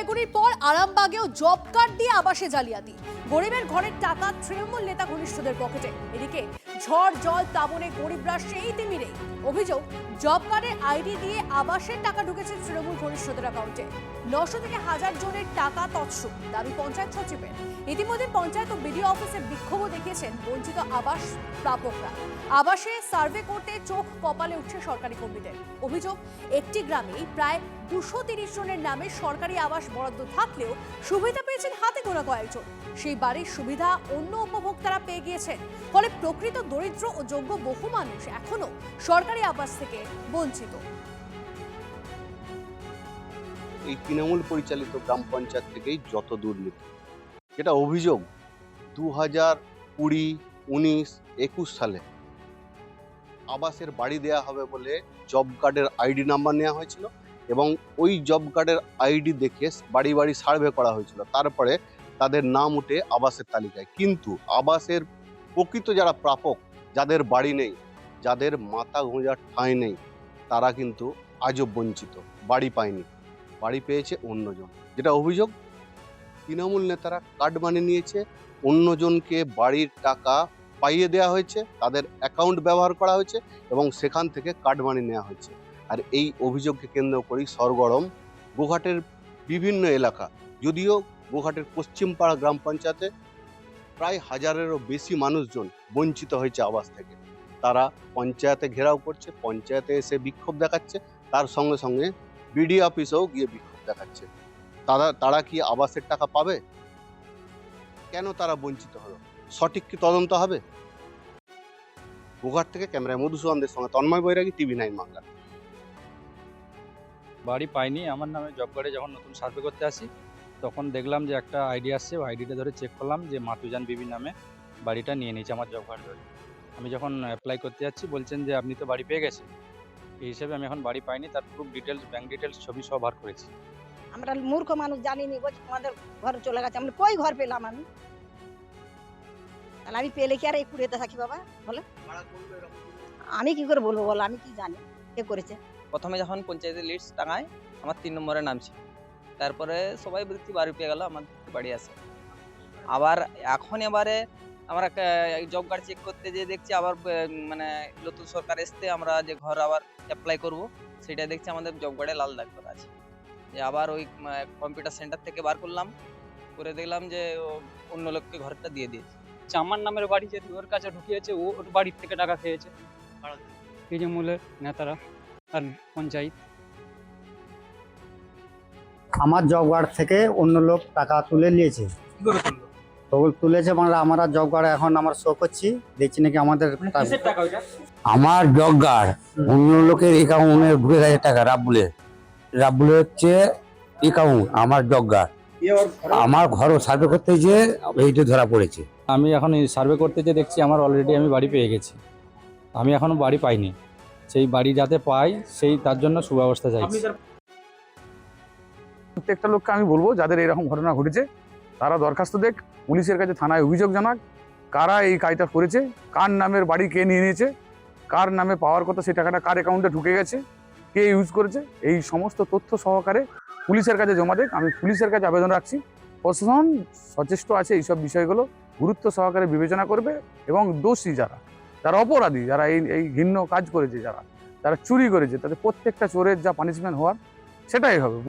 জলপাইগুড়ির পর আরামবাগেও job card দিয়ে আবাসে জালিয়াতি। গরিবের ঘরের টাকা তৃণমূল নেতা ঘনিষ্ঠদের পকেটে। এদিকে ঝড় জল তাবনে গরিবরা সেই তিমিরেই। অভিযোগ, জব কার্ডের আইডি দিয়ে আবাসের টাকা ঢুকেছে তৃণমূল ঘনিষ্ঠদের অ্যাকাউন্টে। 900 থেকে 1000 জনের টাকা তছরূপ, দাবি পঞ্চায়েত সচিবের। ইতিমধ্যে পঞ্চায়েত ও বিডিও অফিসে বিক্ষোভও দেখিয়েছেন বঞ্চিত আবাস প্রাপকরা। আবাসে সার্ভে করতে চোখ কপালে উঠছে সরকারি কর্মীদের। অভিযোগ, একটি গ্রামেই প্রায় 230 জনের নামে সরকারি আবাস বরাদ্দ থাকলেও সুবিধা পেয়েছেন হাতে গোনা কয়েকজন। সেই বাড়ির সুবিধা অন্য উপভোক্তারা পেয়ে গিয়েছেন। ফলে প্রকৃত দরিদ্র ও যোগ্য বহু মানুষ এখনো সরকারি আবাস থেকে বঞ্চিত। এই তৃণমূল পরিচালিত গ্রাম পঞ্চায়েত থেকেই যত দুর্নীতি, যেটা অভিযোগ 2020, 19, 21 সালে আবাসের বাড়ি দেয়া হবে বলে জব কার্ডের আইডি নাম্বার নেওয়া হয়েছিল এবং ওই জব কার্ডের আইডি দেখে বাড়ি বাড়ি সার্ভে করা হয়েছিল। তারপরে তাদের নাম উঠে আবাসের তালিকায়। কিন্তু আবাসের প্রকৃত যারা প্রাপক, যাদের বাড়ি নেই, যাদের মাথা গোঁজার ঠাঁই নেই, তারা কিন্তু আজও বঞ্চিত, বাড়ি পায়নি। বাড়ি পেয়েছে অন্যজন। যেটা অভিযোগ, তৃণমূল নেতারা কার্ড বানিয়ে নিয়েছে, অন্যজনকে বাড়ির টাকা পাইয়ে দেওয়া হয়েছে, তাদের অ্যাকাউন্ট ব্যবহার করা হয়েছে এবং সেখান থেকে কার্ড বানিয়ে নেওয়া হয়েছে। আর এই অভিযোগকে কেন্দ্র করেই সরগরম গোঘাটের বিভিন্ন এলাকা। যদিও গোঘাটের পশ্চিমপাড়া গ্রাম পঞ্চায়েতে প্রায় 1000-এরও বেশি মানুষজন বঞ্চিত হয়েছে আবাস থেকে। তারা পঞ্চায়েতে ঘেরাও করছে, পঞ্চায়েতে এসে বিক্ষোভ দেখাচ্ছে, তার সঙ্গে সঙ্গে বিডিও অফিসেও গিয়ে বিক্ষোভ দেখাচ্ছে। তারা কি আবাসের টাকা পাবে? কেন তারা বঞ্চিত হলো? সঠিক কি তদন্ত হবে? গোঘাট থেকে ক্যামেরায় মধুসূদনদের সঙ্গে তন্ময় বৈরাগী, TV9 বাংলা। বাড়ি পাইনি। আমার নামে জব কার্ডে যখন নতুন সার্ভে করতে আসি তখন দেখলাম যে একটা আইডি আসছে। ওই আইডিটা ধরে চেক করলাম যে মাতুজান বিবির নামে বাড়িটা নিয়ে নিয়েছে আমার জব কার্ড ধরে। আমি যখন অ্যাপ্লাই করতে যাচ্ছি বলছেন যে আপনি তো বাড়ি পেয়ে গেছেন। এই হিসেবে আমি এখন বাড়ি পাইনি। তার প্রুফ ডিটেলস, ব্যাংক ডিটেলস ছবি সব বার করেছি। আমরা মূর্খ মানুষ, জানিনি, বলছি আমাদের ঘরে চলে গেছে। আমি কই ঘর পেলাম? আমি তাহলে আমি পেলে কি আর এই কুড়িতে থাকি বাবা? বলে আমি কি করে বলবো? বলো, আমি কি জানি কে করেছে? প্রথমে যখন পঞ্চায়েতের লিস্ট টাঙায় আমার 3 নম্বরে নাম ছিল। তারপরে সবাই বলতে বাড়ি পেয়ে গেল, আমার বাড়ি আছে। আবার এবারে আমরা জব কার্ড চেক করতে যেয়ে দেখছি আবার মানে নতুন সরকার আসতে আমরা যে ঘর আবার অ্যাপ্লাই করব, সেটা দেখছি আমাদের জব কার্ডে লাল দাগ করা আছে। যে আবার ওই কম্পিউটার সেন্টার থেকে বার করলাম, করে দেখলাম যে অন্য লোককে ঘরটা দিয়ে দিয়েছে। আমার নামের বাড়ি যেহেতু ওর কাছে ঢুকিয়েছে, ওর বাড়ির থেকে টাকা খেয়েছে তৃণমূলের নেতারা আর পঞ্চায়েত। আমার জব কার্ড থেকে অন্য লোক টাকা তুলে নিয়েছে। তুলেছে মানে আমরা জব কার্ড এখন আমার শো করছি, দেখছি নাকি আমাদের আমার জব কার্ড অন্য লোকের অ্যাকাউন্টে ঢুকে গেছে টাকা। রাব্বুলের হচ্ছে অ্যাকাউন্ট আমার জব কার্ড। আমার ঘর সার্ভে করতে গিয়ে এইটা ধরা পড়েছে। আমি এখন সার্ভে করতে যেয়ে দেখছি আমার অলরেডি আমি বাড়ি পেয়ে গেছি। আমি এখনো বাড়ি পাইনি। সেই বাড়ি যাতে পাই সেই তার জন্য সুব্যবস্থা চাইছি। প্রত্যেকটা লোককে আমি বলবো, যাদের এরকম ঘটনা ঘটেছে তারা দরখাস্ত দেখ, পুলিশের কাছে থানায় অভিযোগ জানাক, কারা এই কাজটা করেছে, কার নামের বাড়ি কে নিয়ে নিয়েছে, কার নামে পাওয়ার কথা সেই টাকাটা কার অ্যাকাউন্টে ঢুকে গেছে, কে ইউজ করেছে, এই সমস্ত তথ্য সহকারে পুলিশের কাছে জমা দেখ। আমি পুলিশের কাছে আবেদন রাখছি। প্রশাসন সচেষ্ট আছে, এইসব বিষয়গুলো গুরুত্ব সহকারে বিবেচনা করবে এবং দোষী যারা অপরাধী, যারা এই ঘৃণ্য কাজ করেছে, যারা চুরি করেছে, তাদের প্রত্যেকটা চোরের যা পানিশমেন্ট হওয়ার সেটাই হবে।